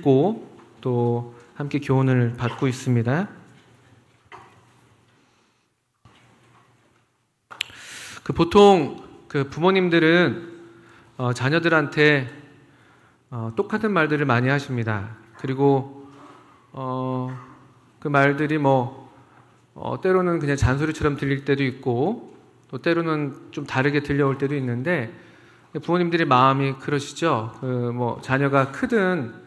읽고 또 함께 교훈을 받고 있습니다. 보통 부모님들은 자녀들한테 똑같은 말들을 많이 하십니다. 그리고 그 말들이 때로는 그냥 잔소리처럼 들릴 때도 있고 또 때로는 좀 다르게 들려올 때도 있는데 부모님들의 마음이 그러시죠. 자녀가 크든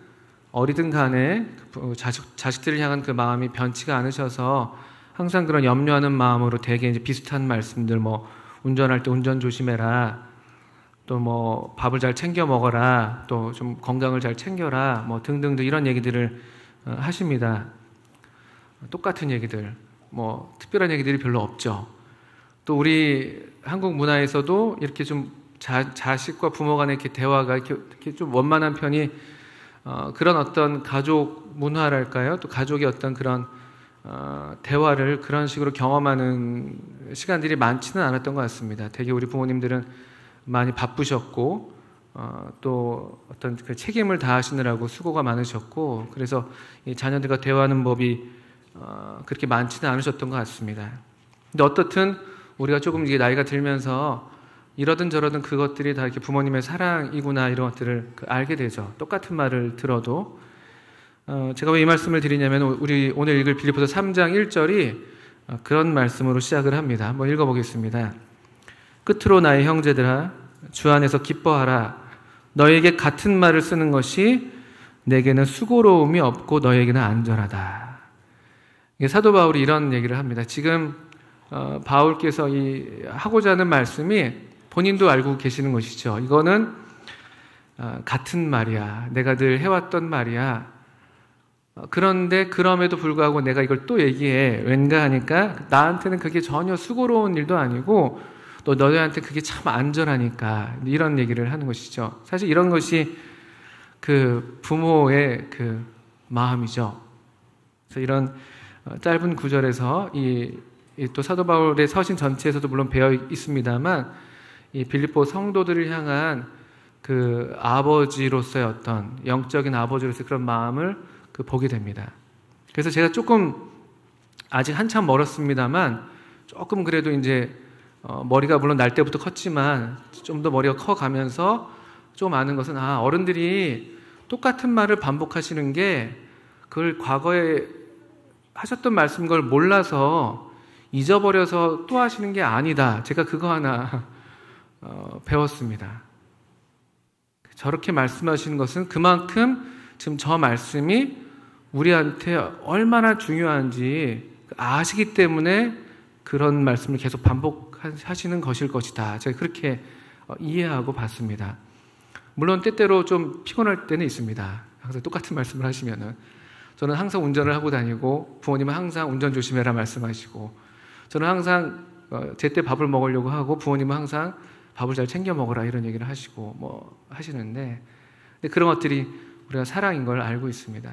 어리든 간에 자식들을 향한 그 마음이 변치가 않으셔서 항상 그런 염려하는 마음으로 되게 이제 비슷한 말씀들, 운전할 때 운전 조심해라, 또 밥을 잘 챙겨 먹어라, 또 좀 건강을 잘 챙겨라, 등등등 이런 얘기들을 하십니다. 똑같은 얘기들, 특별한 얘기들이 별로 없죠. 또 우리 한국 문화에서도 이렇게 좀 자식과 부모 간의 이렇게 대화가 이렇게 좀 원만한 편이 그런 어떤 가족 문화랄까요? 또 가족의 어떤 그런 대화를 그런 식으로 경험하는 시간들이 많지는 않았던 것 같습니다. 되게 우리 부모님들은 많이 바쁘셨고 또 어떤 그 책임을 다하시느라고 수고가 많으셨고 그래서 이 자녀들과 대화하는 법이 그렇게 많지는 않으셨던 것 같습니다. 근데 어떻든 우리가 조금 이게 나이가 들면서 이러든 저러든 그것들이 다 이렇게 부모님의 사랑이구나 이런 것들을 알게 되죠. 똑같은 말을 들어도 제가 왜 이 말씀을 드리냐면 우리 오늘 읽을 빌립보서 3장 1절이 그런 말씀으로 시작을 합니다. 한번 읽어보겠습니다. 끝으로 나의 형제들아 주 안에서 기뻐하라. 너에게 같은 말을 쓰는 것이 내게는 수고로움이 없고 너에게는 안전하다. 사도 바울이 이런 얘기를 합니다. 지금 바울께서 하고자 하는 말씀이 본인도 알고 계시는 것이죠. 이거는 같은 말이야. 내가 늘 해왔던 말이야. 그런데 그럼에도 불구하고 내가 이걸 또 얘기해. 왠가 하니까 나한테는 그게 전혀 수고로운 일도 아니고 또 너희한테 그게 참 안전하니까 이런 얘기를 하는 것이죠. 사실 이런 것이 그 부모의 그 마음이죠. 그래서 이런 짧은 구절에서 또 사도 바울의 서신 전체에서도 물론 배어 있습니다만 이 빌립보 성도들을 향한 그 아버지로서의 어떤 영적인 아버지로서의 그런 마음을 보게 됩니다. 그래서 제가 조금 아직 한참 멀었습니다만 조금 그래도 이제 머리가 물론 날 때부터 컸지만 좀 더 머리가 커가면서 좀 아는 것은 어른들이 똑같은 말을 반복하시는 게 그걸 과거에 하셨던 말씀인 걸 몰라서 잊어버려서 또 하시는 게 아니다. 제가 그거 하나 배웠습니다. 저렇게 말씀하시는 것은 그만큼 지금 저 말씀이 우리한테 얼마나 중요한지 아시기 때문에 그런 말씀을 계속 반복하시는 것일 것이다. 제가 그렇게 이해하고 봤습니다. 물론 때때로 좀 피곤할 때는 있습니다. 항상 똑같은 말씀을 하시면은 저는 항상 운전을 하고 다니고 부모님은 항상 운전 조심해라 말씀하시고 저는 항상 제때 밥을 먹으려고 하고 부모님은 항상 밥을 잘 챙겨 먹어라 이런 얘기를 하시고 하시는데 근데 그런 것들이 우리가 사랑인 걸 알고 있습니다.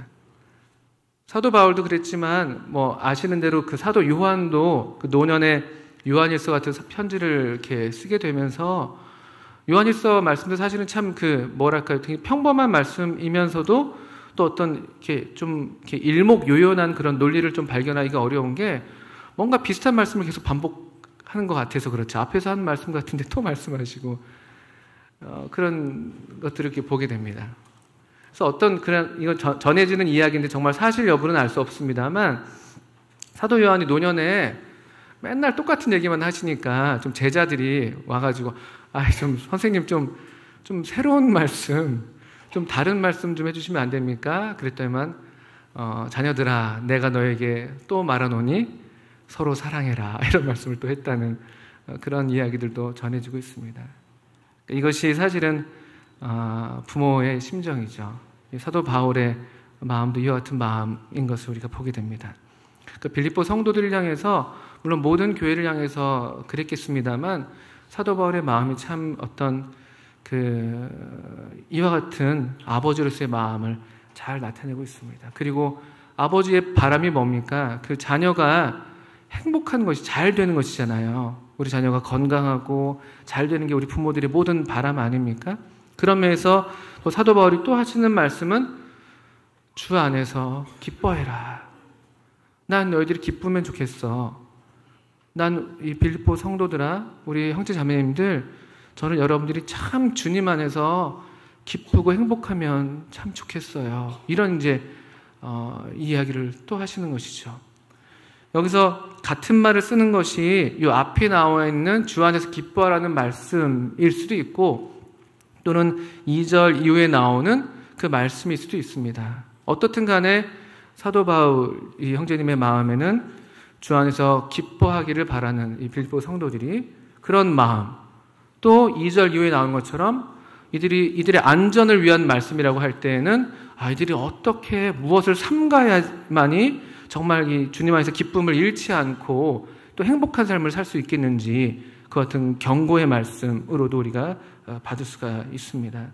사도 바울도 그랬지만 아시는 대로 그 사도 요한도 그 노년에 요한일서 같은 편지를 이렇게 쓰게 되면서 요한일서 말씀도 사실은 참 되게 평범한 말씀이면서도 또 어떤 이렇게 일목요연한 그런 논리를 좀 발견하기가 어려운 게 뭔가 비슷한 말씀을 계속 반복하는 것 같아서 그렇죠. 앞에서 한 말씀 같은데 또 말씀하시고 그런 것들을 이렇게 보게 됩니다. 그래서 이거 전해지는 이야기인데 정말 사실 여부는 알 수 없습니다만 사도 요한이 노년에 맨날 똑같은 얘기만 하시니까 좀 제자들이 와가지고 좀 선생님 좀 새로운 말씀, 좀 다른 말씀 좀 해주시면 안 됩니까? 그랬더니만 자녀들아 내가 너에게 또 말하노니 서로 사랑해라 이런 말씀을 또 했다는 그런 이야기들도 전해지고 있습니다. 이것이 사실은 부모의 심정이죠. 사도 바울의 마음도 이와 같은 마음인 것을 우리가 보게 됩니다. 빌립보 성도들을 향해서 물론 모든 교회를 향해서 그랬겠습니다만 사도 바울의 마음이 참 어떤 이와 같은 아버지로서의 마음을 잘 나타내고 있습니다. 그리고 아버지의 바람이 뭡니까? 그 자녀가 행복한 것이 잘 되는 것이잖아요. 우리 자녀가 건강하고 잘 되는 게 우리 부모들의 모든 바람 아닙니까? 그런 면에서 사도 바울이 또 하시는 말씀은 주 안에서 기뻐해라. 난 너희들이 기쁘면 좋겠어. 난 이 빌립보 성도들아, 우리 형제 자매님들, 저는 여러분들이 참 주님 안에서 기쁘고 행복하면 참 좋겠어요. 이런 이야기를 또 하시는 것이죠. 여기서 같은 말을 쓰는 것이 이 앞에 나와 있는 주 안에서 기뻐하라는 말씀일 수도 있고, 또는 2절 이후에 나오는 그 말씀일 수도 있습니다. 어떻든 간에 사도 바울 이 형제님의 마음에는 주 안에서 기뻐하기를 바라는 이 빌립보 성도들이 그런 마음, 또 2절 이후에 나온 것처럼 이들의 안전을 위한 말씀이라고 할 때에는 이들이 어떻게 무엇을 삼가야만이 정말 이 주님 안에서 기쁨을 잃지 않고 또 행복한 삶을 살 수 있겠는지, 그 같은 경고의 말씀으로도 우리가 받을 수가 있습니다.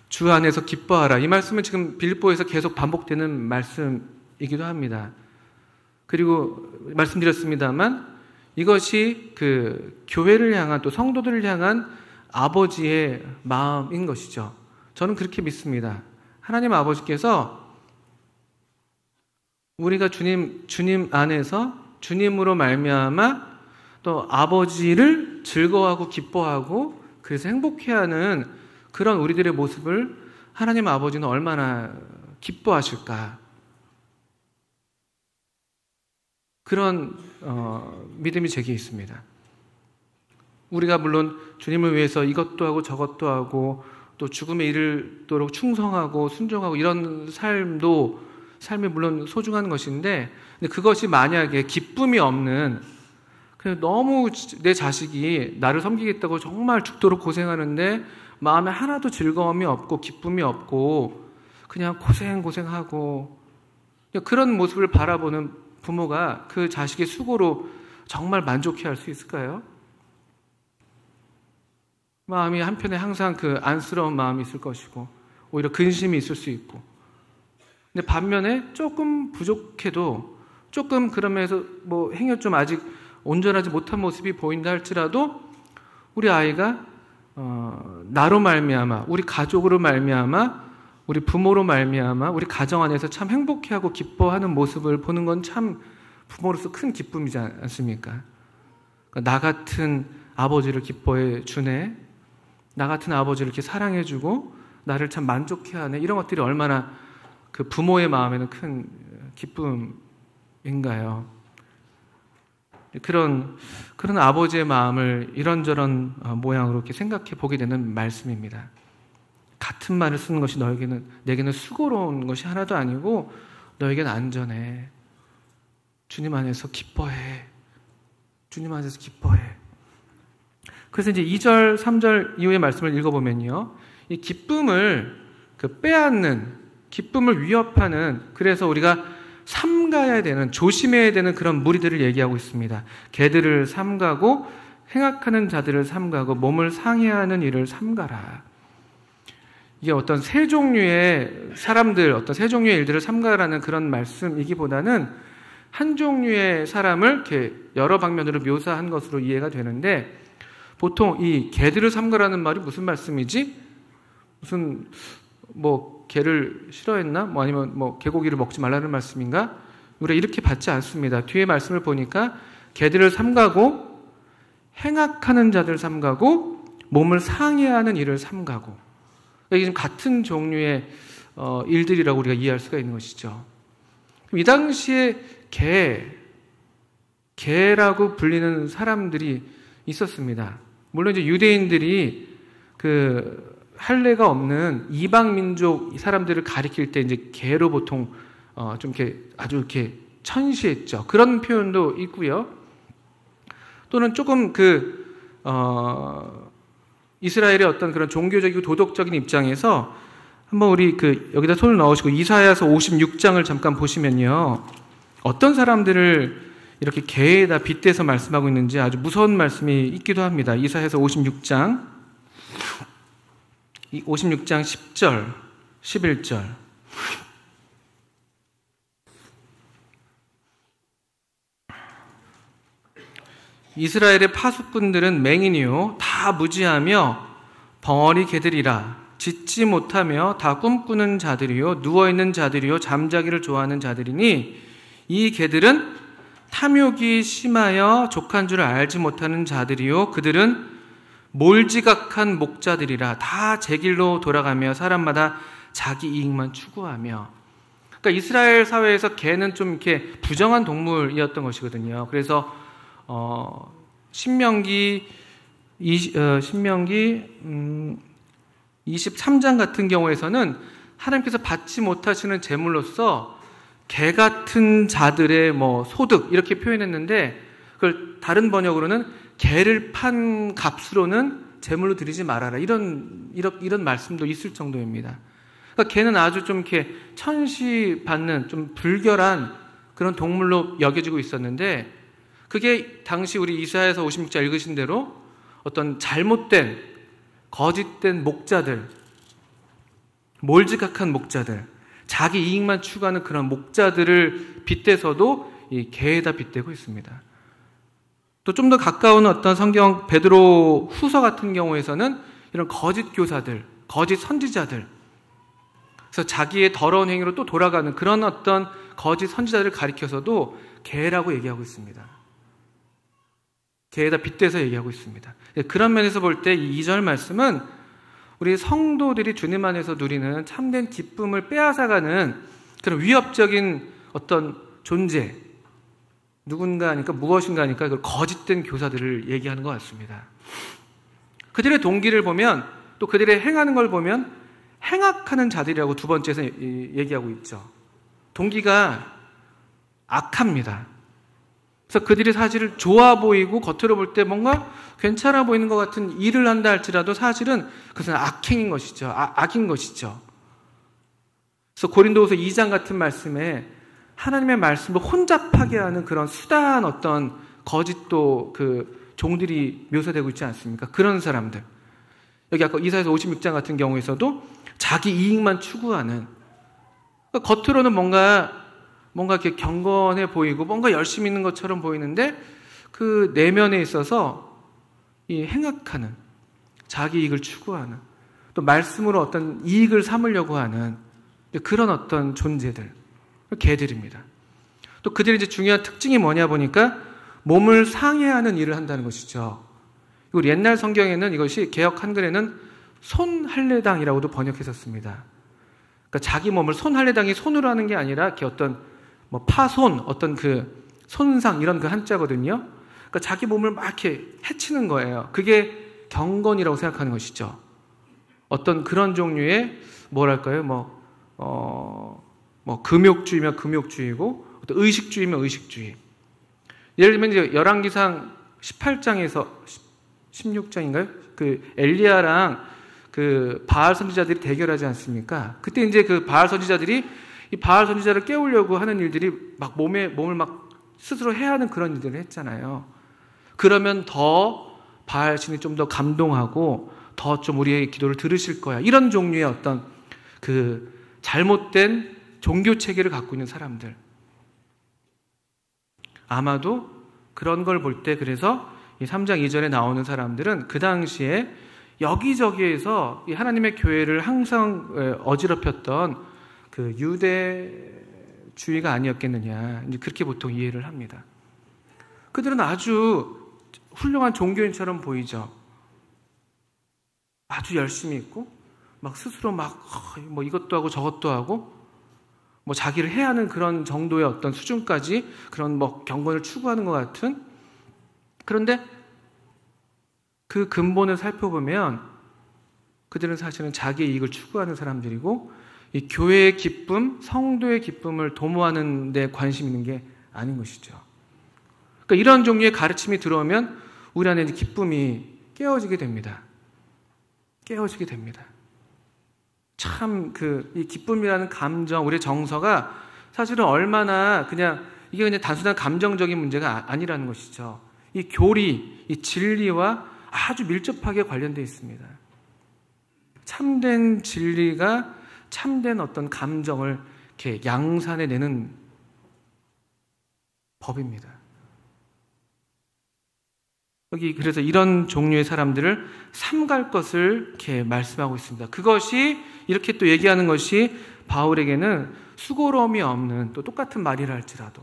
주 안에서 기뻐하라. 이 말씀은 지금 빌립보에서 계속 반복되는 말씀이기도 합니다. 그리고 말씀드렸습니다만 이것이 그 교회를 향한, 또 성도들을 향한 아버지의 마음인 것이죠. 저는 그렇게 믿습니다. 하나님 아버지께서 우리가 주님 안에서 주님으로 말미암아 또 아버지를 즐거워하고 기뻐하고 그래서 행복해하는 그런 우리들의 모습을 하나님 아버지는 얼마나 기뻐하실까. 그런 믿음이 제게 있습니다. 우리가 물론 주님을 위해서 이것도 하고 저것도 하고 또 죽음에 이르도록 충성하고 순종하고 이런 삶이 물론 소중한 것인데, 근데 그것이 만약에 기쁨이 없는, 너무 내 자식이 나를 섬기겠다고 정말 죽도록 고생하는데 마음에 하나도 즐거움이 없고 기쁨이 없고 그냥 고생하고 그런 모습을 바라보는 부모가 그 자식의 수고로 정말 만족해할 수 있을까요? 마음이 한편에 항상 그 안쓰러운 마음이 있을 것이고 오히려 근심이 있을 수 있고, 근데 반면에 조금 부족해도 조금 그러면서 행여 좀 아직 온전하지 못한 모습이 보인다 할지라도 우리 아이가 나로 말미암아, 우리 가족으로 말미암아, 우리 부모로 말미암아 우리 가정 안에서 참 행복해하고 기뻐하는 모습을 보는 건 참 부모로서 큰 기쁨이지 않습니까? 그러니까 나 같은 아버지를 기뻐해 주네, 나 같은 아버지를 이렇게 사랑해 주고 나를 참 만족해 하네, 이런 것들이 얼마나 그 부모의 마음에는 큰 기쁨인가요? 그런 아버지의 마음을 이런저런 모양으로 이렇게 생각해 보게 되는 말씀입니다. 같은 말을 쓰는 것이 내게는 수고로운 것이 하나도 아니고 너에게는 안전해. 주님 안에서 기뻐해. 주님 안에서 기뻐해. 그래서 이제 2절, 3절 이후의 말씀을 읽어보면요, 이 기쁨을 빼앗는, 기쁨을 위협하는, 그래서 우리가 삼가야 되는, 조심해야 되는 그런 무리들을 얘기하고 있습니다. 개들을 삼가고 행악하는 자들을 삼가고 몸을 상해하는 일을 삼가라. 이게 어떤 세 종류의 사람들, 어떤 세 종류의 일들을 삼가라는 그런 말씀이기보다는 한 종류의 사람을 이렇게 여러 방면으로 묘사한 것으로 이해가 되는데, 보통 이 개들을 삼가라는 말이 무슨 말씀이지? 무슨 개를 싫어했나? 아니면 개고기를 먹지 말라는 말씀인가? 우리가 이렇게 받지 않습니다. 뒤에 말씀을 보니까 개들을 삼가고 행악하는 자들 삼가고 몸을 상해하는 일을 삼가고, 이게 좀 같은 종류의 일들이라고 우리가 이해할 수가 있는 것이죠. 이 당시에 개라고 불리는 사람들이 있었습니다. 물론 이제 유대인들이 할례가 없는 이방 민족 사람들을 가리킬 때 이제 개로 보통 좀 이렇게 아주 이렇게 천시했죠. 그런 표현도 있고요. 또는 조금 이스라엘의 어떤 그런 종교적이고 도덕적인 입장에서 한번 우리 여기다 손을 넣으시고 이사야서 56장을 잠깐 보시면요, 어떤 사람들을 이렇게 개에다 빗대서 말씀하고 있는지 아주 무서운 말씀이 있기도 합니다. 이사야서 56장 10절, 11절. 이스라엘의 파수꾼들은 맹인이요 다 무지하며 벙어리 개들이라. 짖지 못하며 다 꿈꾸는 자들이요 누워있는 자들이요 잠자기를 좋아하는 자들이니 이 개들은 탐욕이 심하여 족한 줄을 알지 못하는 자들이요 그들은 몰지각한 목자들이라 다 제 길로 돌아가며 사람마다 자기 이익만 추구하며. 그러니까 이스라엘 사회에서 개는 좀 이렇게 부정한 동물이었던 것이거든요. 그래서 신명기 23장 같은 경우에서는 하나님께서 받지 못하시는 제물로서 개 같은 자들의 소득 이렇게 표현했는데, 그걸 다른 번역으로는 개를 판 값으로는 제물로 드리지 말아라 이런 말씀도 있을 정도입니다. 그러니까 개는 아주 좀 이렇게 천시받는 좀 불결한 그런 동물로 여겨지고 있었는데, 그게 당시 우리 이사야서 56장 읽으신 대로 어떤 잘못된 거짓된 목자들, 몰지각한 목자들, 자기 이익만 추구하는 그런 목자들을 빗대서도 이 개에다 빗대고 있습니다. 또 좀 더 가까운 어떤 성경 베드로 후서 같은 경우에서는 이런 거짓 교사들, 거짓 선지자들, 그래서 자기의 더러운 행위로 또 돌아가는 그런 어떤 거짓 선지자들을 가리켜서도 개라고 얘기하고 있습니다. 개에다 빗대서 얘기하고 있습니다. 그런 면에서 볼 때 이 2절 말씀은 우리 성도들이 주님 안에서 누리는 참된 기쁨을 빼앗아가는 그런 위협적인 어떤 존재, 누군가 하니까 무엇인가 하니까 그 거짓된 교사들을 얘기하는 것 같습니다. 그들의 동기를 보면, 또 그들의 행하는 걸 보면 행악하는 자들이라고 두 번째에서 얘기하고 있죠. 동기가 악합니다. 그래서 그들이 사실은 좋아 보이고 겉으로 볼 때 뭔가 괜찮아 보이는 것 같은 일을 한다 할지라도 사실은 그것은 악행인 것이죠. 악인 것이죠. 그래서 고린도후서 2장 같은 말씀에 하나님의 말씀을 혼잡하게 하는 그런 수다한 어떤 거짓도 그 종들이 묘사되고 있지 않습니까? 그런 사람들. 여기 아까 이사야서 56장 같은 경우에서도 자기 이익만 추구하는, 그러니까 겉으로는 뭔가 이렇게 경건해 보이고 뭔가 열심히 있는 것처럼 보이는데 그 내면에 있어서 이 행악하는, 자기 이익을 추구하는, 또 말씀으로 어떤 이익을 삼으려고 하는 그런 어떤 존재들, 개들입니다. 또 그들의 이제 중요한 특징이 뭐냐 보니까 몸을 상해하는 일을 한다는 것이죠. 그리고 옛날 성경에는 이것이 개역 한글에는 손할례당이라고도 번역했었습니다. 그러니까 자기 몸을 손할례당이 손으로 하는 게 아니라 이렇게 어떤 파손, 어떤 그 손상 이런 그 한자거든요. 그러니까 자기 몸을 막 이렇게 해치는 거예요. 그게 경건이라고 생각하는 것이죠. 어떤 그런 종류의 금욕주의면 금욕주의고, 어떤 의식주의면 의식주의. 예를 들면 이제 열왕기상 18장에서 16장인가요? 그 엘리야랑 그 바알 선지자들이 대결하지 않습니까? 그때 이제 그 바알 선지자들이 이 바알 선지자를 깨우려고 하는 일들이 막 몸을 막 스스로 해야 하는 그런 일들을 했잖아요. 그러면 더 바알 신이 좀 더 감동하고 더 좀 우리의 기도를 들으실 거야. 이런 종류의 어떤 그 잘못된 종교 체계를 갖고 있는 사람들. 아마도 그런 걸 볼 때, 그래서 이 3장 2절에 나오는 사람들은 그 당시에 여기저기에서 이 하나님의 교회를 항상 어지럽혔던 그 유대주의가 아니었겠느냐, 이제 그렇게 보통 이해를 합니다. 그들은 아주 훌륭한 종교인처럼 보이죠. 아주 열심히 있고 막 스스로 이것도 하고 저것도 하고 자기를 해야 하는 그런 정도의 어떤 수준까지 그런 경건을 추구하는 것 같은. 그런데 그 근본을 살펴보면 그들은 사실은 자기의 이익을 추구하는 사람들이고, 이 교회의 기쁨, 성도의 기쁨을 도모하는 데 관심 있는 게 아닌 것이죠. 그러니까 이런 종류의 가르침이 들어오면 우리 안에 기쁨이 깨어지게 됩니다. 깨어지게 됩니다. 참 이 기쁨이라는 감정, 우리의 정서가 사실은 얼마나 이게 그냥 단순한 감정적인 문제가 아니라는 것이죠. 이 교리, 이 진리와 아주 밀접하게 관련되어 있습니다. 참된 진리가 참된 어떤 감정을 이렇게 양산해 내는 법입니다. 여기 그래서 이런 종류의 사람들을 삼갈 것을 이렇게 말씀하고 있습니다. 그것이 이렇게 또 얘기하는 것이 바울에게는 수고로움이 없는, 또 똑같은 말이라 할지라도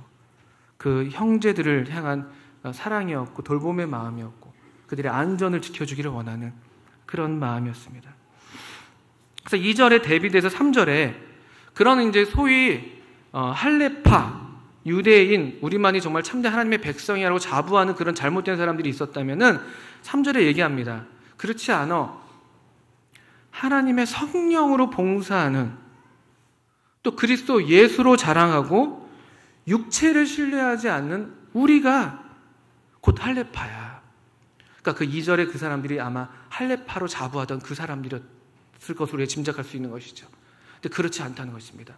그 형제들을 향한 사랑이었고 돌봄의 마음이었고 그들의 안전을 지켜주기를 원하는 그런 마음이었습니다. 그래서 2절에 대비돼서 3절에 그런 이제 소위 할레파, 유대인, 우리만이 정말 참된 하나님의 백성이라고 자부하는 그런 잘못된 사람들이 있었다면은 3절에 얘기합니다. 그렇지 않아. 하나님의 성령으로 봉사하는, 또 그리스도 예수로 자랑하고 육체를 신뢰하지 않는 우리가 곧 할레파야. 그러니까 그 2절에 그 사람들이 아마 할레파로 자부하던 그 사람들이었을 것으로 우리가 짐작할 수 있는 것이죠. 근데 그렇지 않다는 것입니다.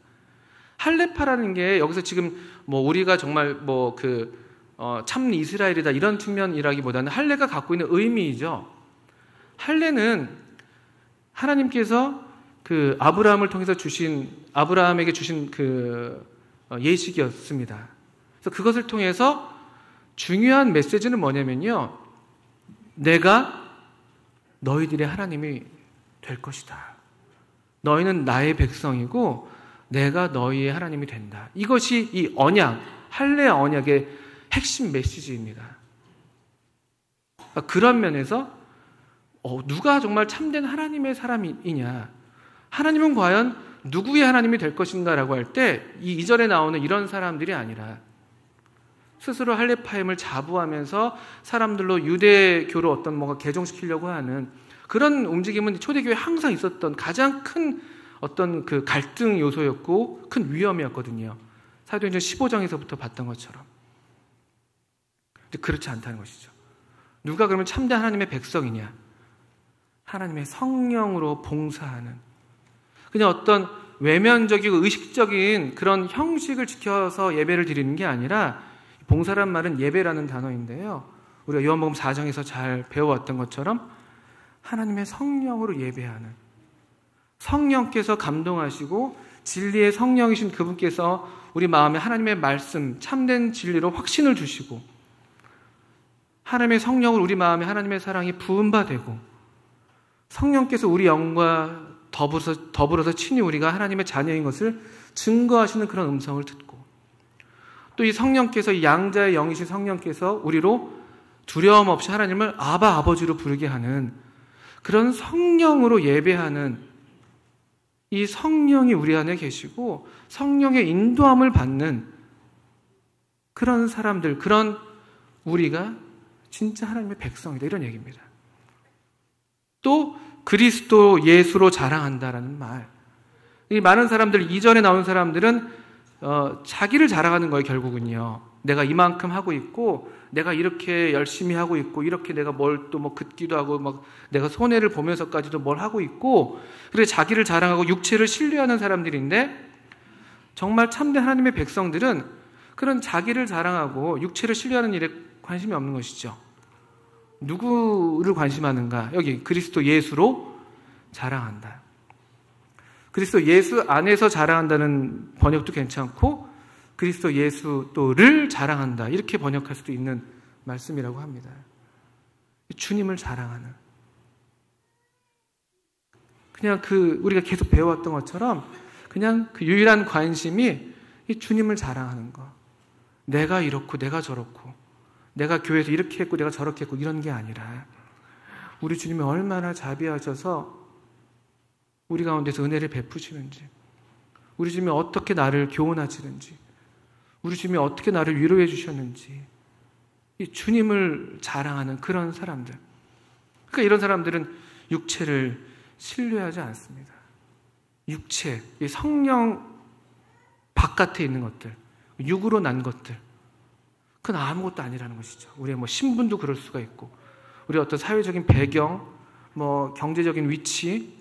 할레파라는 게 여기서 지금 뭐 우리가 정말 뭐 참 이스라엘이다 이런 측면이라기보다는 할례가 갖고 있는 의미이죠. 할례는 하나님께서 그 아브라함에게 주신 그 예식이었습니다. 그래서 그것을 통해서 중요한 메시지는 뭐냐면요, 내가 너희들의 하나님이 될 것이다. 너희는 나의 백성이고 내가 너희의 하나님이 된다. 이것이 이 언약, 할례 언약의 핵심 메시지입니다. 그런 면에서 누가 정말 참된 하나님의 사람이냐, 하나님은 과연 누구의 하나님이 될 것인가라고 할 때 이 2절에 나오는 이런 사람들이 아니라 스스로 할레파임을 자부하면서 사람들로 유대교로 어떤 뭔가 개종시키려고 하는 그런 움직임은 초대교회에 항상 있었던 가장 큰 어떤 그 갈등 요소였고 큰 위험이었거든요. 사도행전 15장에서부터 봤던 것처럼. 근데 그렇지 않다는 것이죠. 누가 그러면 참된 하나님의 백성이냐? 하나님의 성령으로 봉사하는, 그냥 어떤 외면적이고 의식적인 그런 형식을 지켜서 예배를 드리는 게 아니라, 봉사란 말은 예배라는 단어인데요, 우리가 요한복음 4장에서 잘 배워왔던 것처럼 하나님의 성령으로 예배하는, 성령께서 감동하시고 진리의 성령이신 그분께서 우리 마음에 하나님의 말씀, 참된 진리로 확신을 주시고 하나님의 성령을 우리 마음에 하나님의 사랑이 부은 바 되고 성령께서 우리 영과 더불어서 친히 우리가 하나님의 자녀인 것을 증거하시는 그런 음성을 듣고, 또 이 성령께서, 이 양자의 영이신 성령께서 우리로 두려움 없이 하나님을 아바 아버지로 부르게 하는 그런 성령으로 예배하는, 이 성령이 우리 안에 계시고 성령의 인도함을 받는 그런 사람들, 그런 우리가 진짜 하나님의 백성이다, 이런 얘기입니다. 또 그리스도 예수로 자랑한다라는 말, 이 많은 사람들, 이전에 나온 사람들은 자기를 자랑하는 거예요. 결국은요, 내가 이만큼 하고 있고 내가 이렇게 열심히 하고 있고 이렇게 내가 뭘 또 뭐 긋기도 하고 막 내가 손해를 보면서까지도 뭘 하고 있고, 그래 자기를 자랑하고 육체를 신뢰하는 사람들인데, 정말 참된 하나님의 백성들은 그런 자기를 자랑하고 육체를 신뢰하는 일에 관심이 없는 것이죠. 누구를 관심하는가? 여기 그리스도 예수로 자랑한다. 그리스도 예수 안에서 자랑한다는 번역도 괜찮고, 그리스도 예수 또를 자랑한다, 이렇게 번역할 수도 있는 말씀이라고 합니다. 주님을 자랑하는, 그냥 우리가 계속 배워왔던 것처럼 그냥 그 유일한 관심이 이 주님을 자랑하는 거. 내가 이렇고 내가 저렇고 내가 교회에서 이렇게 했고 내가 저렇게 했고 이런 게 아니라, 우리 주님이 얼마나 자비하셔서 우리 가운데서 은혜를 베푸시는지, 우리 주님이 어떻게 나를 교훈하시는지, 우리 주님이 어떻게 나를 위로해 주셨는지, 이 주님을 자랑하는 그런 사람들. 그러니까 이런 사람들은 육체를 신뢰하지 않습니다. 육체, 이 성령 바깥에 있는 것들, 육으로 난 것들, 그건 아무것도 아니라는 것이죠. 우리의 뭐 신분도 그럴 수가 있고, 우리의 어떤 사회적인 배경, 뭐 경제적인 위치,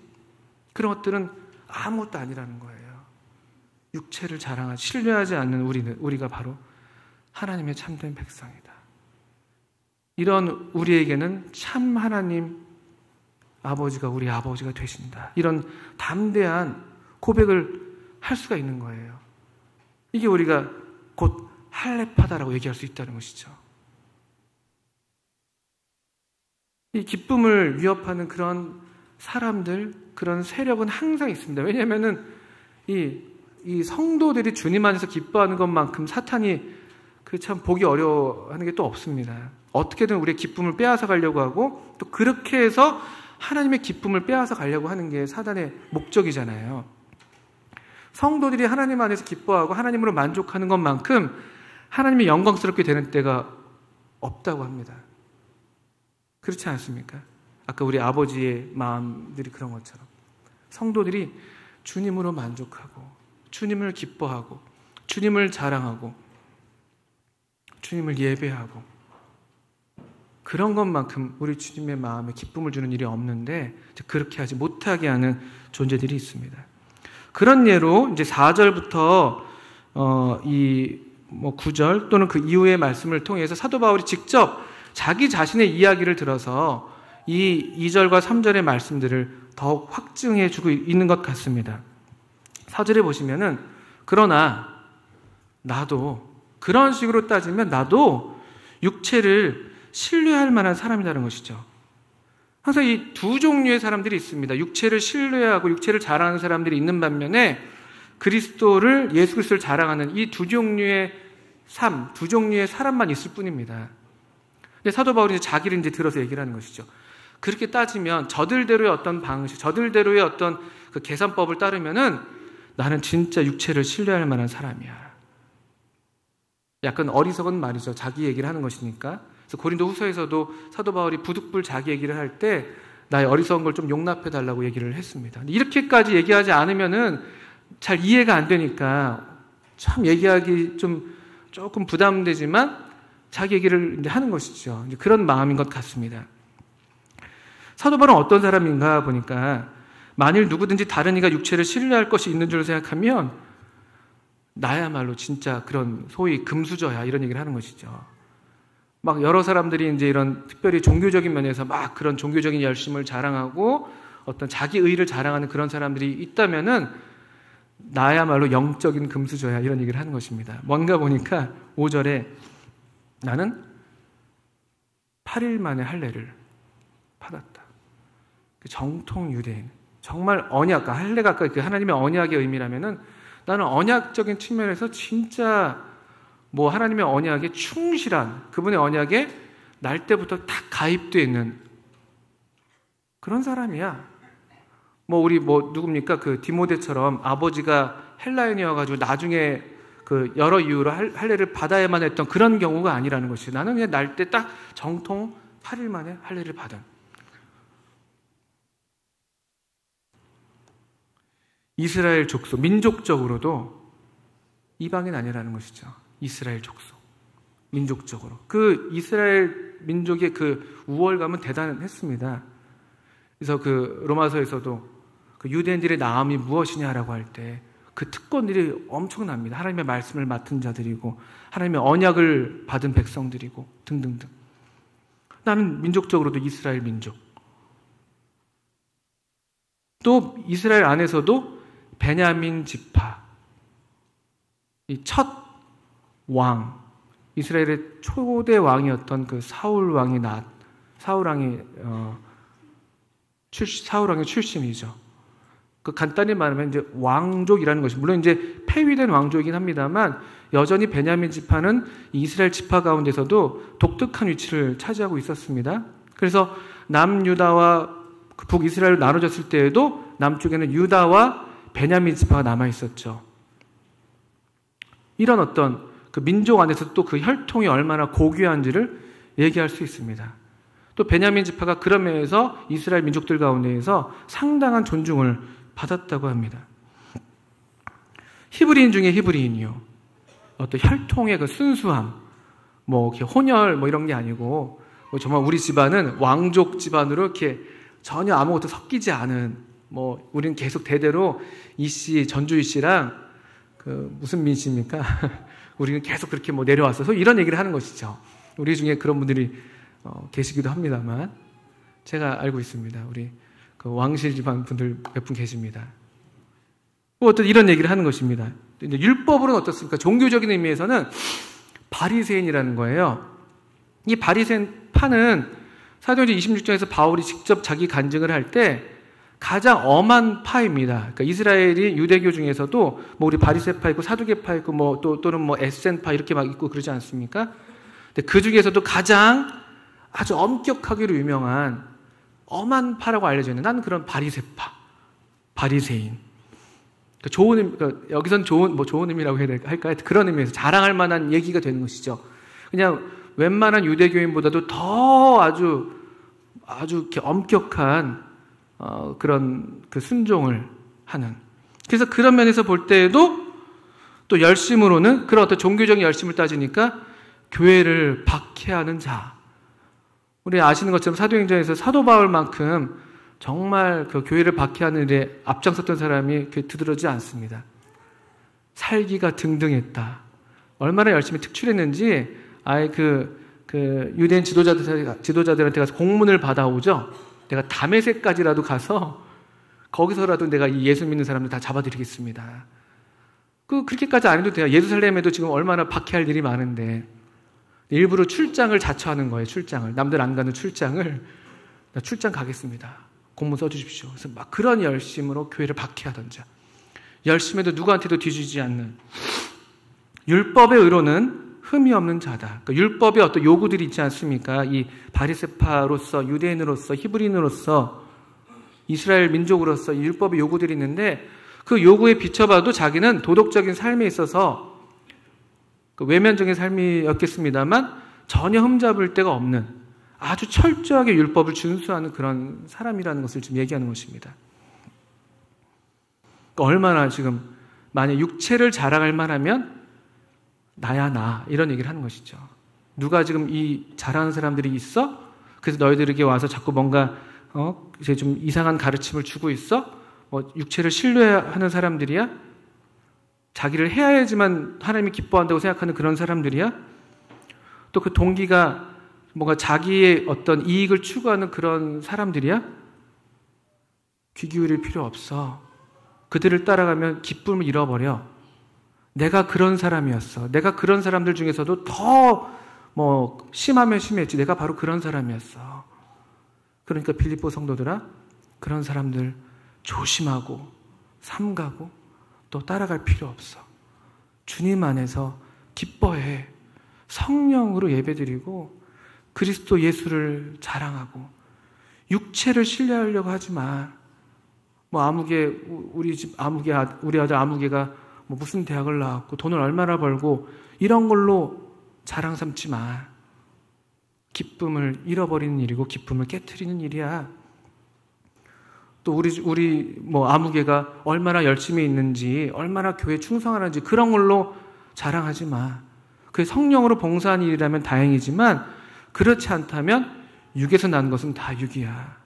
그런 것들은 아무것도 아니라는 거예요. 육체를 자랑하지, 신뢰하지 않는 우리가 바로 하나님의 참된 백성이다. 이런 우리에게는 참 하나님 아버지가 우리 아버지가 되신다, 이런 담대한 고백을 할 수가 있는 거예요. 이게 우리가 곧 할례파다라고 얘기할 수 있다는 것이죠. 이 기쁨을 위협하는 그런 사람들, 그런 세력은 항상 있습니다. 왜냐하면은 이 성도들이 주님 안에서 기뻐하는 것만큼 사탄이 그 참 보기 어려워하는 게 또 없습니다. 어떻게든 우리의 기쁨을 빼앗아 가려고 하고 또 그렇게 해서 하나님의 기쁨을 빼앗아 가려고 하는 게 사단의 목적이잖아요. 성도들이 하나님 안에서 기뻐하고 하나님으로 만족하는 것만큼 하나님이 영광스럽게 되는 때가 없다고 합니다. 그렇지 않습니까? 아까 우리 아버지의 마음들이 그런 것처럼 성도들이 주님으로 만족하고 주님을 기뻐하고 주님을 자랑하고 주님을 예배하고 그런 것만큼 우리 주님의 마음에 기쁨을 주는 일이 없는데 그렇게 하지 못하게 하는 존재들이 있습니다. 그런 예로 이제 4절부터 이 9절 또는 그 이후의 말씀을 통해서 사도 바울이 직접 자기 자신의 이야기를 들어서 이 2절과 3절의 말씀들을 더욱 확증해 주고 있는 것 같습니다. 4절에 보시면은 그러나 나도 그런 식으로 따지면 나도 육체를 신뢰할 만한 사람이라는 것이죠. 항상 이 두 종류의 사람들이 있습니다. 육체를 신뢰하고 육체를 자랑하는 사람들이 있는 반면에 그리스도를 예수 그리스도를 자랑하는 이 두 종류의 삶, 두 종류의 사람만 있을 뿐입니다. 근데 사도 바울이 자기를 이제 들어서 얘기를 하는 것이죠. 그렇게 따지면 저들대로의 어떤 방식, 저들대로의 어떤 그 계산법을 따르면은 나는 진짜 육체를 신뢰할 만한 사람이야. 약간 어리석은 말이죠. 자기 얘기를 하는 것이니까. 그래서 고린도 후서에서도 사도 바울이 부득불 자기 얘기를 할 때 나의 어리석은 걸 좀 용납해 달라고 얘기를 했습니다. 이렇게까지 얘기하지 않으면은 잘 이해가 안 되니까 참 얘기하기 조금 부담되지만 자기 얘기를 이제 하는 것이죠. 이제 그런 마음인 것 같습니다. 사도 바울은 어떤 사람인가 보니까 만일 누구든지 다른 이가 육체를 신뢰할 것이 있는 줄 생각하면 나야말로 진짜 그런 소위 금수저야 이런 얘기를 하는 것이죠. 막 여러 사람들이 이제 이런 특별히 종교적인 면에서 막 그런 종교적인 열심을 자랑하고 어떤 자기 의의를 자랑하는 그런 사람들이 있다면은 나야말로 영적인 금수저야 이런 얘기를 하는 것입니다. 뭔가 보니까 5절에 나는 8일 만에 할례를 받았다. 정통 유대인, 정말 언약, 할례가 아까 그 하나님의 언약의 의미라면은 나는 언약적인 측면에서 진짜 하나님의 언약에 충실한 그분의 언약에 날 때부터 다 가입되어 있는 그런 사람이야. 우리 누굽니까? 그 디모데처럼 아버지가 헬라인이어가지고 나중에 그 여러 이유로 할례를 받아야만 했던 그런 경우가 아니라는 것이 나는 그냥 날 때 딱 정통 8일 만에 할례를 받은 이스라엘 족속, 민족적으로도 이방인 아니라는 것이죠. 이스라엘 족속, 민족적으로. 그 이스라엘 민족의 그 우월감은 대단했습니다. 그래서 그 로마서에서도 그 유대인들의 나음이 무엇이냐라고 할 때 그 특권들이 엄청납니다. 하나님의 말씀을 맡은 자들이고 하나님의 언약을 받은 백성들이고 등등등. 나는 민족적으로도 이스라엘 민족. 또 이스라엘 안에서도 베냐민 지파, 이 첫 왕, 이스라엘의 초대 왕이었던 그 사울 왕의 출신이죠. 그 간단히 말하면 이제 왕족이라는 것이 물론 이제 폐위된 왕족이긴 합니다만 여전히 베냐민 지파는 이스라엘 지파 가운데서도 독특한 위치를 차지하고 있었습니다. 그래서 남유다와 북이스라엘로 나눠졌을 때에도 남쪽에는 유다와 베냐민 지파가 남아 있었죠. 이런 어떤 그 민족 안에서 또 그 혈통이 얼마나 고귀한지를 얘기할 수 있습니다. 또 베냐민 지파가 그런 면에서 이스라엘 민족들 가운데에서 상당한 존중을 받았다고 합니다. 히브리인 중에 히브리인이요. 어떤 혈통의 그 순수함, 이렇게 혼혈 이런 게 아니고 정말 우리 집안은 왕족 집안으로 이렇게 전혀 아무것도 섞이지 않은 우리는 계속 대대로 이씨 전주희 씨랑 그 무슨 민 씨입니까? 우리는 계속 그렇게 내려왔어서 이런 얘기를 하는 것이죠. 우리 중에 그런 분들이 계시기도 합니다만 제가 알고 있습니다. 우리 그 왕실 집안 분들 몇 분 계십니다. 어떤 이런 얘기를 하는 것입니다. 이제 율법으로는 어떻습니까? 종교적인 의미에서는 바리새인이라는 거예요. 이 바리새인 파는 사도행전 26장에서 바울이 직접 자기 간증을 할 때 가장 엄한 파입니다. 그러니까 이스라엘이 유대교 중에서도 뭐 우리 바리새파 있고 사두개파 있고 뭐 또는 뭐 에센파 이렇게 막 있고 그러지 않습니까? 근데 그 중에서도 가장 아주 엄격하기로 유명한 엄한 파라고 알려져 있는 나는 그런 바리새파, 바리새인. 그러니까 좋은 그러니까 여기선 좋은 의미라고 해야 할까요? 그런 의미에서 자랑할 만한 얘기가 되는 것이죠. 그냥 웬만한 유대교인보다도 더 아주 이렇게 엄격한 그런 그 순종을 하는. 그래서 그런 면에서 볼 때에도 또 열심으로는 그런 어떤 종교적인 열심을 따지니까 교회를 박해하는 자. 우리 아시는 것처럼 사도행전에서 사도 바울만큼 정말 그 교회를 박해하는 일에 앞장섰던 사람이 드러지지 않습니다. 살기가 등등했다. 얼마나 열심히 특출했는지 아예 그 유대인 지도자들한테 가서 공문을 받아오죠. 내가 다메섹까지라도 가서 거기서라도 내가 이 예수 믿는 사람들 다 잡아드리겠습니다. 그렇게까지 안 해도 돼요. 예루살렘에도 지금 얼마나 박해할 일이 많은데 일부러 출장을 자처하는 거예요. 출장을. 남들 안 가는 출장을 나 출장 가겠습니다. 공문 써주십시오. 그래서 막 그런 열심으로 교회를 박해하던 자. 열심에도 누구한테도 뒤지지 않는 율법의 의로는 흠이 없는 자다. 그러니까 율법의 어떤 요구들이 있지 않습니까? 이 바리새파로서 유대인으로서 히브리인으로서 이스라엘 민족으로서 율법의 요구들이 있는데 그 요구에 비춰봐도 자기는 도덕적인 삶에 있어서 외면적인 삶이었겠습니다만 전혀 흠잡을 데가 없는 아주 철저하게 율법을 준수하는 그런 사람이라는 것을 지금 얘기하는 것입니다. 그러니까 얼마나 지금 만약 육체를 자랑할 만하면 나야 나 이런 얘기를 하는 것이죠. 누가 지금 이 잘하는 사람들이 있어? 그래서 너희들에게 와서 자꾸 뭔가 이제 좀 이상한 가르침을 주고 있어? 뭐 육체를 신뢰하는 사람들이야? 자기를 해야지만 하나님이 기뻐한다고 생각하는 그런 사람들이야? 또 그 동기가 뭔가 자기의 어떤 이익을 추구하는 그런 사람들이야? 귀 기울일 필요 없어. 그들을 따라가면 기쁨을 잃어버려. 내가 그런 사람이었어. 내가 그런 사람들 중에서도 더 심하면 심했지. 내가 바로 그런 사람이었어. 그러니까 빌립보 성도들아, 그런 사람들 조심하고 삼가고 또 따라갈 필요 없어. 주님 안에서 기뻐해. 성령으로 예배드리고 그리스도 예수를 자랑하고 육체를 신뢰하려고 하지 마. 우리 아들 아무개가 무슨 대학을 나왔고 돈을 얼마나 벌고 이런 걸로 자랑 삼지 마. 기쁨을 잃어버리는 일이고 기쁨을 깨트리는 일이야. 또 우리 아무개가 얼마나 열심히 있는지 얼마나 교회에 충성하는지 그런 걸로 자랑하지 마. 그게 성령으로 봉사하는 일이라면 다행이지만 그렇지 않다면 육에서 난 것은 다 육이야.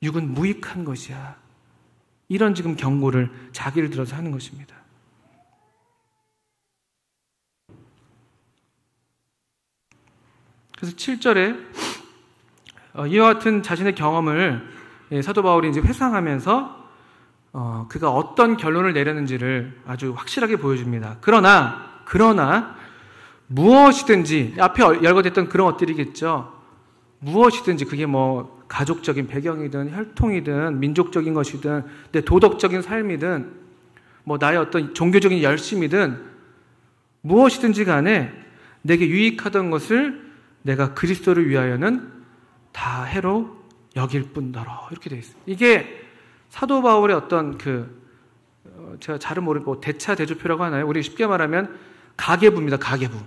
육은 무익한 것이야. 이런 지금 경고를 자기를 들어서 하는 것입니다. 그래서 7절에 이와 같은 자신의 경험을 사도 바울이 이제 회상하면서 그가 어떤 결론을 내렸는지를 아주 확실하게 보여줍니다. 그러나 무엇이든지 앞에 열거됐던 그런 것들이겠죠. 무엇이든지 그게 가족적인 배경이든 혈통이든 민족적인 것이든 내 도덕적인 삶이든 나의 어떤 종교적인 열심이든 무엇이든지 간에 내게 유익하던 것을 내가 그리스도를 위하여는 다 해로 여길 뿐더러 이렇게 되어 있습니다. 이게 사도 바울의 어떤 제가 잘은 모르고 대차 대조표라고 하나요? 우리 쉽게 말하면 가계부입니다. 가계부.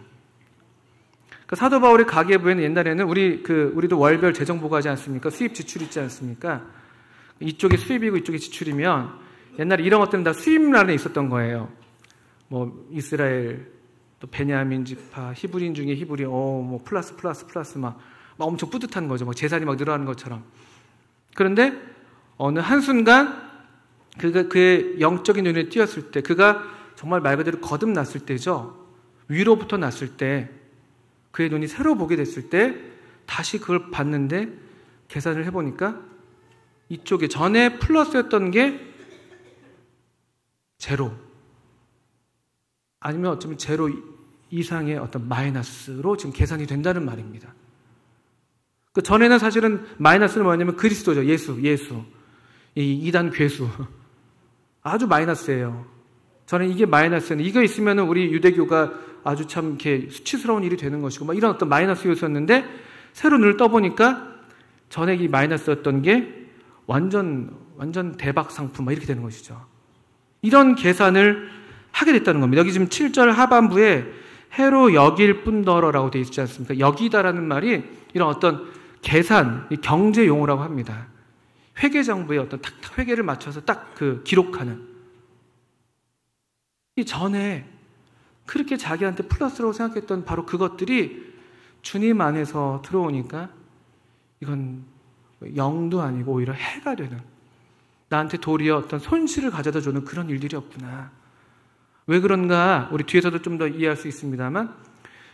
그러니까 사도 바울의 가계부에는 옛날에는 우리도 월별 재정보가 하지 않습니까? 수입 지출이 있지 않습니까? 이쪽에 수입이고 이쪽에 지출이면 옛날에 이런 것들은 다 수입란에 있었던 거예요. 이스라엘 또 베냐민 지파 히브리인 중에 히브리 플러스 막 엄청 뿌듯한 거죠. 재산이 막 늘어나는 것처럼. 그런데 어느 한순간 그의 영적인 눈에 띄었을 때 그가 정말 말 그대로 거듭났을 때죠. 위로부터 났을 때 그의 눈이 새로 보게 됐을 때 다시 그걸 봤는데 계산을 해보니까 이쪽에 전에 플러스였던 게 제로 아니면 어쩌면 제로 이상의 어떤 마이너스로 지금 계산이 된다는 말입니다. 그 전에는 사실은 마이너스는 뭐냐면 그리스도죠. 예수. 이 이단 괴수. 아주 마이너스예요. 저는 이게 마이너스였는데, 이거 있으면 우리 유대교가 아주 참 이렇게 수치스러운 일이 되는 것이고, 막 이런 어떤 마이너스 요소였는데, 새로 눈을 떠보니까 전에 이 마이너스였던 게 완전 대박 상품, 막 이렇게 되는 것이죠. 이런 계산을 하게 됐다는 겁니다. 여기 지금 7절 하반부에 해로 여길 뿐더러라고 되어 있지 않습니까? 여기다라는 말이 이런 어떤 계산, 경제 용어라고 합니다. 회계정부의 어떤 탁탁 회계를 맞춰서 딱 그 기록하는. 이 전에 그렇게 자기한테 플러스라고 생각했던 바로 그것들이 주님 안에서 들어오니까 이건 영도 아니고 오히려 해가 되는, 나한테 도리어 어떤 손실을 가져다 주는 그런 일들이었구나. 왜 그런가 우리 뒤에서도 좀 더 이해할 수 있습니다만,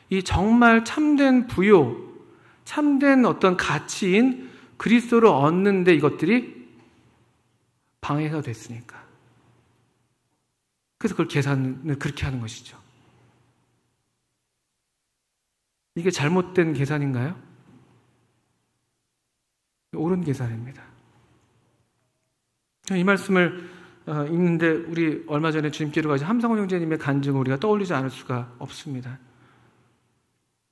이 정말 참된 부요, 참된 어떤 가치인 그리스도를 얻는데 이것들이 방해가 됐으니까. 그래서 그걸 계산을 그렇게 하는 것이죠. 이게 잘못된 계산인가요? 옳은 계산입니다. 이 말씀을 읽는데 우리 얼마 전에 주님께로 가신 함성원 형제님의 간증을 우리가 떠올리지 않을 수가 없습니다.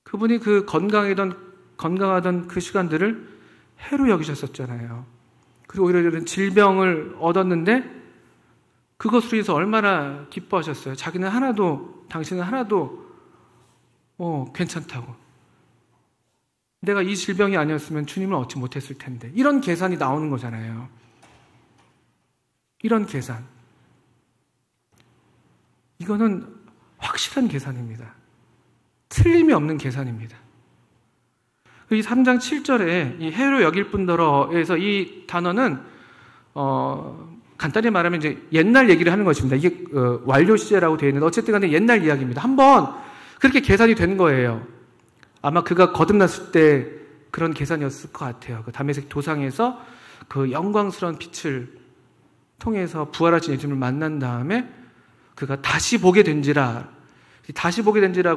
그분이 그 건강하던 그 시간들을 해로 여기셨었잖아요. 그리고 오히려 이런 질병을 얻었는데 그것으로 인해서 얼마나 기뻐하셨어요. 당신은 하나도 괜찮다고. 내가 이 질병이 아니었으면 주님을 얻지 못했을 텐데. 이런 계산이 나오는 거잖아요. 이런 계산. 이거는 확실한 계산입니다. 틀림이 없는 계산입니다. 이 3장 7절에 이 해로 여길 뿐더러에서 이 단어는 간단히 말하면 이제 옛날 얘기를 하는 것입니다. 이게 완료 시제라고 되어 있는데 어쨌든 간에 옛날 이야기입니다. 한번 그렇게 계산이 된 거예요. 아마 그가 거듭났을 때 그런 계산이었을 것 같아요. 그 다메섹 도상에서 그 영광스러운 빛을 통해서 부활하신 예수님을 만난 다음에 그가 다시 보게 된지라고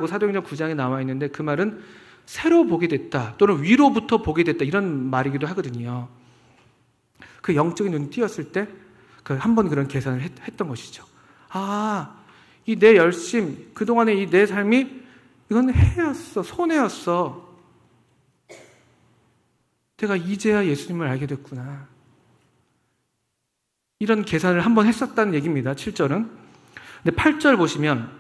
사도행전 9장에 나와 있는데, 그 말은 새로 보게 됐다 또는 위로부터 보게 됐다 이런 말이기도 하거든요. 그 영적인 눈이 띄었을 때 한 번 그런 계산을 했던 것이죠. 이 내 열심, 그동안의 이 내 삶이 이건 해였어, 손해였어. 내가 이제야 예수님을 알게 됐구나. 이런 계산을 한번 했었다는 얘기입니다. 7절은. 근데 8절 보시면,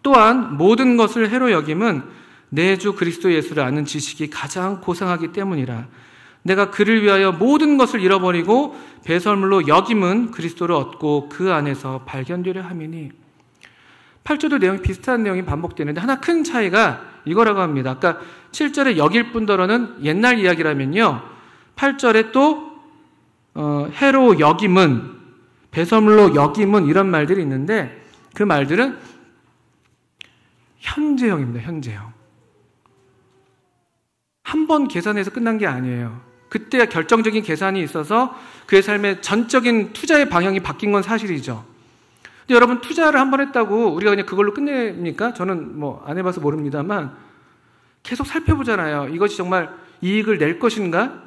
또한 모든 것을 해로 여김은 내 주 그리스도 예수를 아는 지식이 가장 고상하기 때문이라. 내가 그를 위하여 모든 것을 잃어버리고 배설물로 여김은 그리스도를 얻고 그 안에서 발견되려 함이니. 8절도 내용이 비슷한 내용이 반복되는데 하나 큰 차이가 이거라고 합니다. 아까 7절에 여길 뿐더러는 옛날 이야기라면요, 8절에 또 해로 여김은, 배설물로 여김은 이런 말들이 있는데 그 말들은 현재형입니다. 현재형. 한 번 계산해서 끝난 게 아니에요. 그때 결정적인 계산이 있어서 그의 삶의 전적인 투자의 방향이 바뀐 건 사실이죠. 근데 여러분, 투자를 한 번 했다고 우리가 그냥 그걸로 끝냅니까? 저는 안 해봐서 모릅니다만 계속 살펴보잖아요. 이것이 정말 이익을 낼 것인가?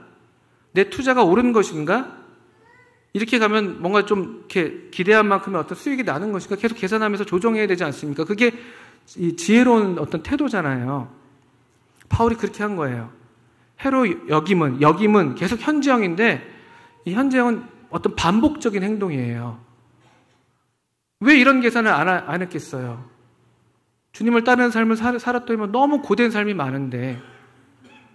내 투자가 옳은 것인가? 이렇게 가면 뭔가 좀 이렇게 기대한 만큼의 어떤 수익이 나는 것인가? 계속 계산하면서 조정해야 되지 않습니까? 그게 이 지혜로운 어떤 태도잖아요. 바울이 그렇게 한 거예요. 해로 여김은 계속 현재형인데, 이 현재형은 어떤 반복적인 행동이에요. 왜 이런 계산을 안 했겠어요? 주님을 따르는 삶을 살았더니 너무 고된 삶이 많은데,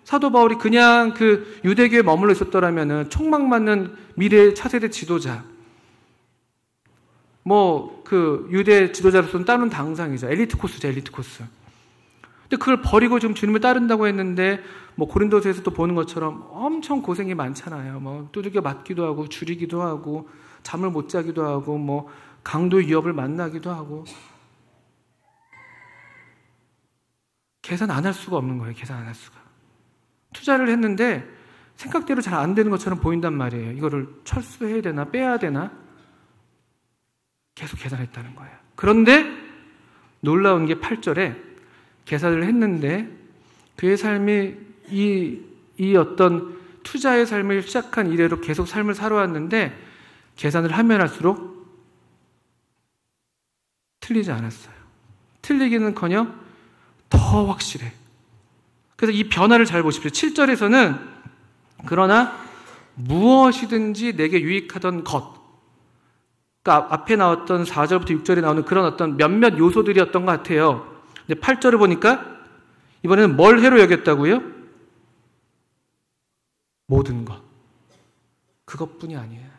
사도 바울이 그냥 그 유대교에 머물러 있었더라면은 촉망받는 미래의 차세대 지도자, 그 유대 지도자로서는 따르는 당상이죠. 엘리트 코스죠, 엘리트 코스. 근데 그걸 버리고 지금 주님을 따른다고 했는데, 고린도서에서도 보는 것처럼 엄청 고생이 많잖아요. 두들겨 맞기도 하고, 줄이기도 하고, 잠을 못 자기도 하고, 강도의 위협을 만나기도 하고. 계산 안 할 수가 없는 거예요. 계산 안 할 수가. 투자를 했는데 생각대로 잘 안 되는 것처럼 보인단 말이에요. 이거를 철수해야 되나 빼야 되나 계속 계산했다는 거예요. 그런데 놀라운 게 8절에 계산을 했는데 그의 삶이 이 이 어떤 투자의 삶을 시작한 이래로 계속 삶을 살아왔는데 계산을 하면 할수록 틀리지 않았어요. 틀리기는커녕 더 확실해. 그래서 이 변화를 잘 보십시오. 7절에서는 그러나 무엇이든지 내게 유익하던 것, 그러니까 앞에 나왔던 4절부터 6절에 나오는 그런 어떤 몇몇 요소들이었던 것 같아요. 근데 8절을 보니까 이번에는 뭘 해로 여겼다고요? 모든 것. 그것뿐이 아니에요.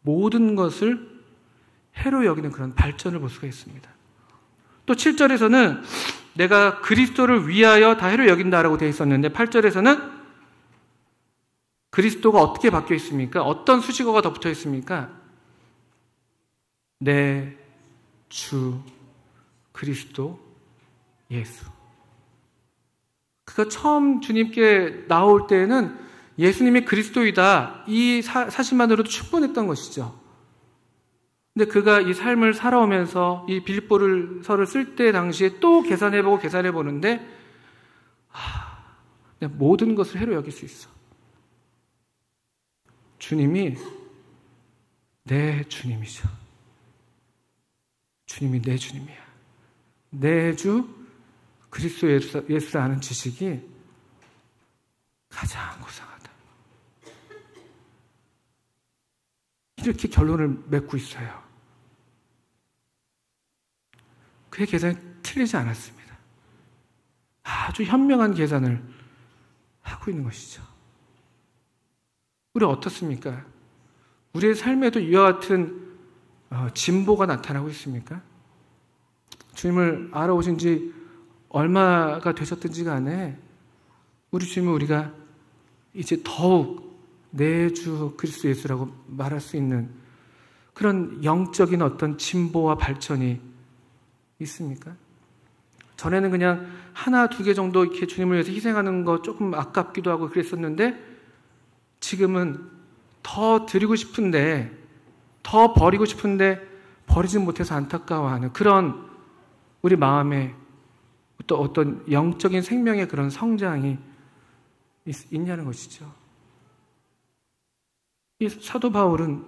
모든 것을 해로 여기는 그런 발전을 볼 수가 있습니다. 또 7절에서는 내가 그리스도를 위하여 다 해로 여긴다라고 되어 있었는데 8절에서는 그리스도가 어떻게 바뀌어 있습니까? 어떤 수식어가 덧붙여 있습니까? 내 주 그리스도 예수. 그가 처음 주님께 나올 때에는 예수님이 그리스도이다, 이 사실만으로도 충분했던 것이죠. 근데 그가 이 삶을 살아오면서 이 빌립보서를 쓸 때 당시에 또 계산해보고 계산해보는데 내가 모든 것을 해로 여길 수 있어. 주님이 내 주님이죠. 주님이 내 주님이야. 내 주 그리스도 예수를 아는 지식이 가장 고상하다. 이렇게 결론을 맺고 있어요. 그의 계산이 틀리지 않았습니다. 아주 현명한 계산을 하고 있는 것이죠. 우리 어떻습니까? 우리의 삶에도 이와 같은 진보가 나타나고 있습니까? 주님을 알아오신 지 얼마가 되셨든지 간에 우리 주님은 우리가 이제 더욱 내 주 그리스도 예수라고 말할 수 있는 그런 영적인 어떤 진보와 발전이 있습니까? 전에는 그냥 하나, 두 개 정도 이렇게 주님을 위해서 희생하는 거 조금 아깝기도 하고 그랬었는데 지금은 더 드리고 싶은데, 더 버리고 싶은데 버리지 못해서 안타까워하는 그런 우리 마음에 또 어떤 영적인 생명의 그런 성장이 있냐는 것이죠. 이 사도 바울은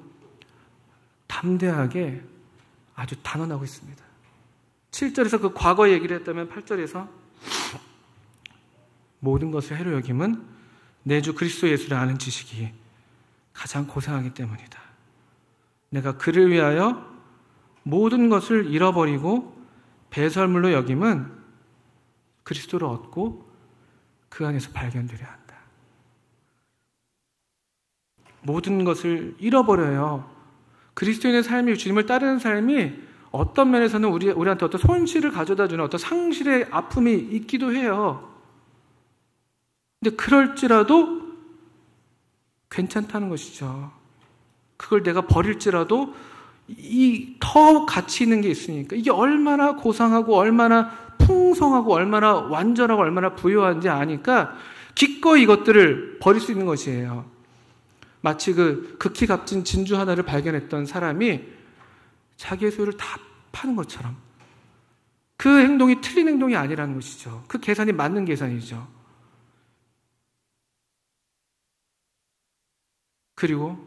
담대하게 아주 단언하고 있습니다. 7절에서 그 과거 얘기를 했다면 8절에서 모든 것을 해로 여김은 내 주 그리스도 예수를 아는 지식이 가장 고상하기 때문이다. 내가 그를 위하여 모든 것을 잃어버리고 배설물로 여김은 그리스도를 얻고 그 안에서 발견되려 한다. 모든 것을 잃어버려요. 그리스도인의 삶이, 주님을 따르는 삶이 어떤 면에서는 우리한테 어떤 손실을 가져다주는 어떤 상실의 아픔이 있기도 해요. 근데 그럴지라도 괜찮다는 것이죠. 그걸 내가 버릴지라도 이 더 가치 있는 게 있으니까, 이게 얼마나 고상하고 얼마나 풍성하고 얼마나 완전하고 얼마나 부유한지 아니까 기꺼이 이것들을 버릴 수 있는 것이에요. 마치 그 극히 값진 진주 하나를 발견했던 사람이 자기의 소유를 다 파는 것처럼 그 행동이 틀린 행동이 아니라는 것이죠. 그 계산이 맞는 계산이죠. 그리고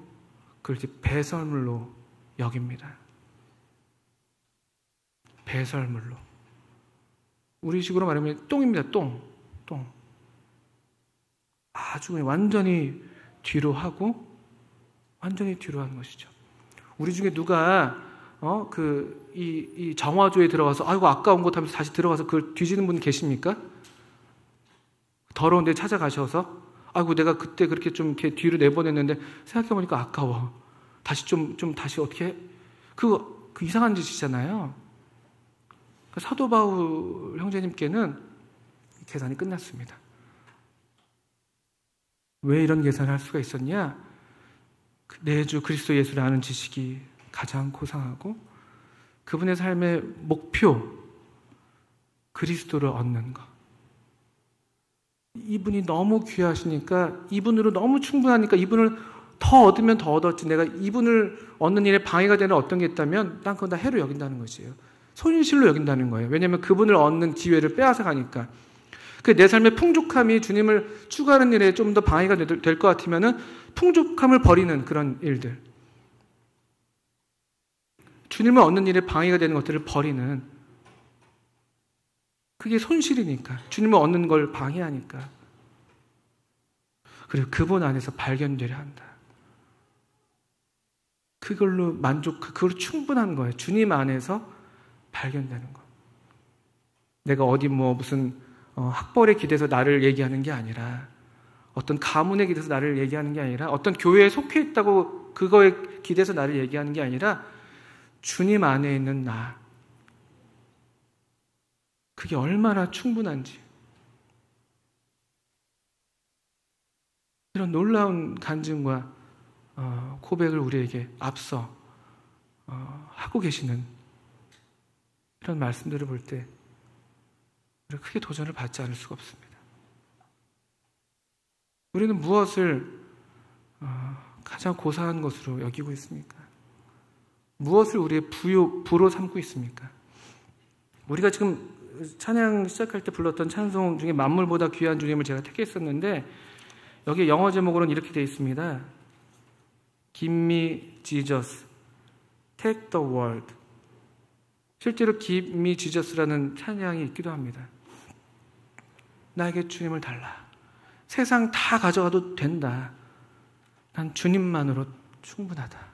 그걸 이제 배설물로 여깁니다. 배설물로. 우리식으로 말하면 똥입니다. 똥. 아주 완전히 뒤로 하고 완전히 뒤로 하는 것이죠. 우리 중에 누가 이 정화조에 들어가서 아이고 아까운 것 하면서 다시 들어가서 그걸 뒤지는 분 계십니까? 더러운 데 찾아가셔서 아이고 내가 그때 그렇게 좀 이렇게 뒤로 내보냈는데 생각해보니까 아까워. 다시 좀 다시 어떻게 해? 그 이상한 짓이잖아요. 사도 바울 형제님께는 계산이 끝났습니다. 왜 이런 계산을 할 수가 있었냐? 내 주 그리스도 예수를 아는 지식이 가장 고상하고 그분의 삶의 목표, 그리스도를 얻는 것. 이분이 너무 귀하시니까, 이분으로 너무 충분하니까 이분을 더 얻으면 더 얻었지, 내가 이분을 얻는 일에 방해가 되는 어떤 게 있다면 난 그건 다 해로 여긴다는 것이에요. 손실로 여긴다는 거예요. 왜냐하면 그분을 얻는 기회를 빼앗아 가니까. 그 내 삶의 풍족함이 주님을 추구하는 일에 좀 더 방해가 될 것 같으면은 풍족함을 버리는 그런 일들, 주님을 얻는 일에 방해가 되는 것들을 버리는, 그게 손실이니까, 주님을 얻는 걸 방해하니까. 그리고 그분 안에서 발견되려 한다. 그걸로 그걸로 충분한 거예요. 주님 안에서 발견되는 거. 내가 어디 무슨 학벌에 기대서 나를 얘기하는 게 아니라, 어떤 가문에 기대서 나를 얘기하는 게 아니라, 어떤 교회에 속해 있다고 그거에 기대서 나를 얘기하는 게 아니라, 주님 안에 있는 나, 그게 얼마나 충분한지, 이런 놀라운 간증과 고백을 우리에게 앞서 하고 계시는 이런 말씀들을 볼 때 우리가 크게 도전을 받지 않을 수가 없습니다. 우리는 무엇을 가장 고사한 것으로 여기고 있습니까? 무엇을 우리의 부로 삼고 있습니까? 우리가 지금 찬양 시작할 때 불렀던 찬송 중에 만물보다 귀한 주님을 제가 택했었는데, 여기 영어 제목으로는 이렇게 되어 있습니다. Give me Jesus, take the world. 실제로 Give me Jesus라는 찬양이 있기도 합니다. 나에게 주님을 달라. 세상 다 가져가도 된다. 난 주님만으로 충분하다.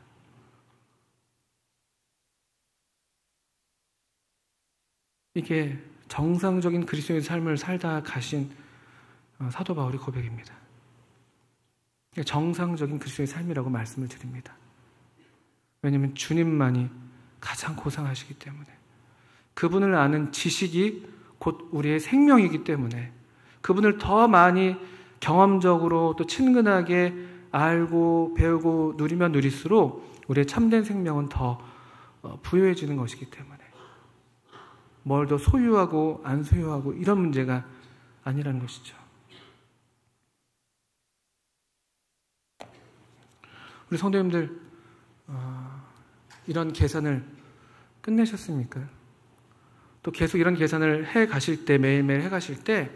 이게 정상적인 그리스도의 삶을 살다 가신 사도 바울의 고백입니다. 정상적인 그리스도의 삶이라고 말씀을 드립니다. 왜냐하면 주님만이 가장 고상하시기 때문에, 그분을 아는 지식이 곧 우리의 생명이기 때문에, 그분을 더 많이 경험적으로 또 친근하게 알고 배우고 누리면 누릴수록 우리의 참된 생명은 더 부유해지는 것이기 때문에, 뭘 더 소유하고 안 소유하고 이런 문제가 아니라는 것이죠. 우리 성도님들, 이런 계산을 끝내셨습니까? 또 계속 이런 계산을 해 가실 때, 매일매일 해 가실 때,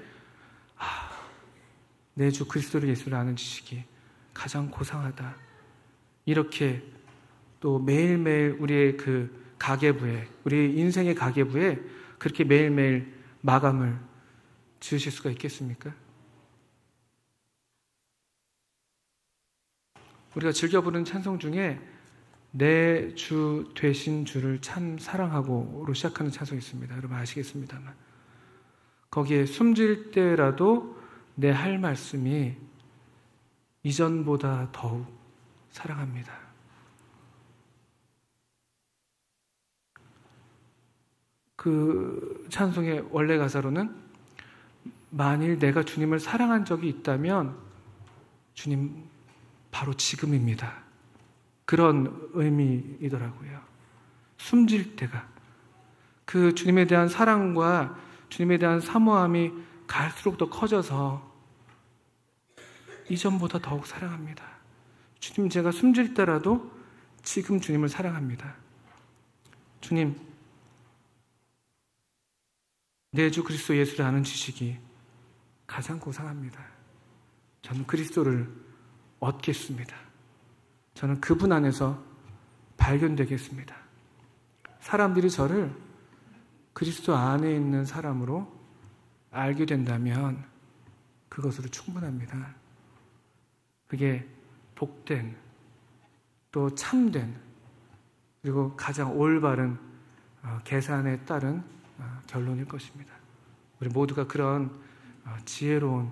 내 주 그리스도를 예수를 아는 지식이 가장 고상하다. 이렇게 또 매일매일 우리의 그 가계부에, 우리 인생의 가계부에 그렇게 매일매일 마감을 지으실 수가 있겠습니까? 우리가 즐겨 부르는 찬송 중에 내 주 되신 주를 참 사랑하고로 시작하는 찬송이 있습니다. 여러분 아시겠습니다만, 거기에 숨질 때라도 내 할 말씀이 이전보다 더욱 사랑합니다. 그 찬송의 원래 가사로는, 만일 내가 주님을 사랑한 적이 있다면 주님 바로 지금입니다. 그런 의미이더라고요. 숨질 때가, 그 주님에 대한 사랑과 주님에 대한 사모함이 갈수록 더 커져서 이전보다 더욱 사랑합니다. 주님, 제가 숨질 때라도 지금 주님을 사랑합니다. 주님, 내 주 그리스도 예수를 아는 지식이 가장 고상합니다. 저는 그리스도를 얻겠습니다. 저는 그분 안에서 발견되겠습니다. 사람들이 저를 그리스도 안에 있는 사람으로 알게 된다면 그것으로 충분합니다. 그게 복된, 또 참된, 그리고 가장 올바른 계산에 따른 결론일 것입니다. 우리 모두가 그런 지혜로운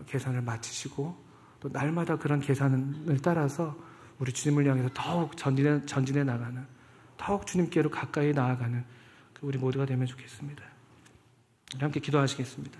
계산을 마치시고, 또 날마다 그런 계산을 따라서 우리 주님을 향해서 더욱 전진해 나가는, 더욱 주님께로 가까이 나아가는 우리 모두가 되면 좋겠습니다. 우리 함께 기도하시겠습니다.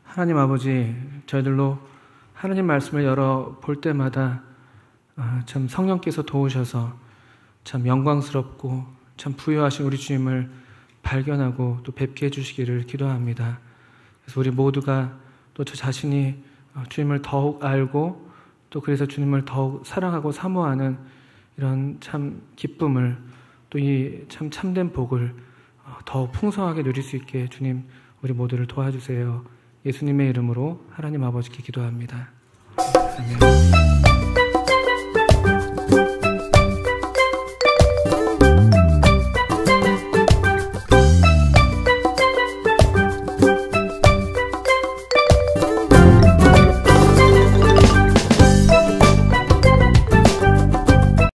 하나님 아버지, 저희들로 하나님 말씀을 열어볼 때마다 참 성령께서 도우셔서 참 영광스럽고 참 부유하신 우리 주님을 발견하고 또 뵙게 해주시기를 기도합니다. 그래서 우리 모두가 또 저 자신이 주님을 더욱 알고 또 그래서 주님을 더욱 사랑하고 사모하는 이런 참 기쁨을 또 이 참 참된 복을 더욱 풍성하게 누릴 수 있게 주님 우리 모두를 도와주세요. 예수님의 이름으로 하나님 아버지께 기도합니다. 아멘.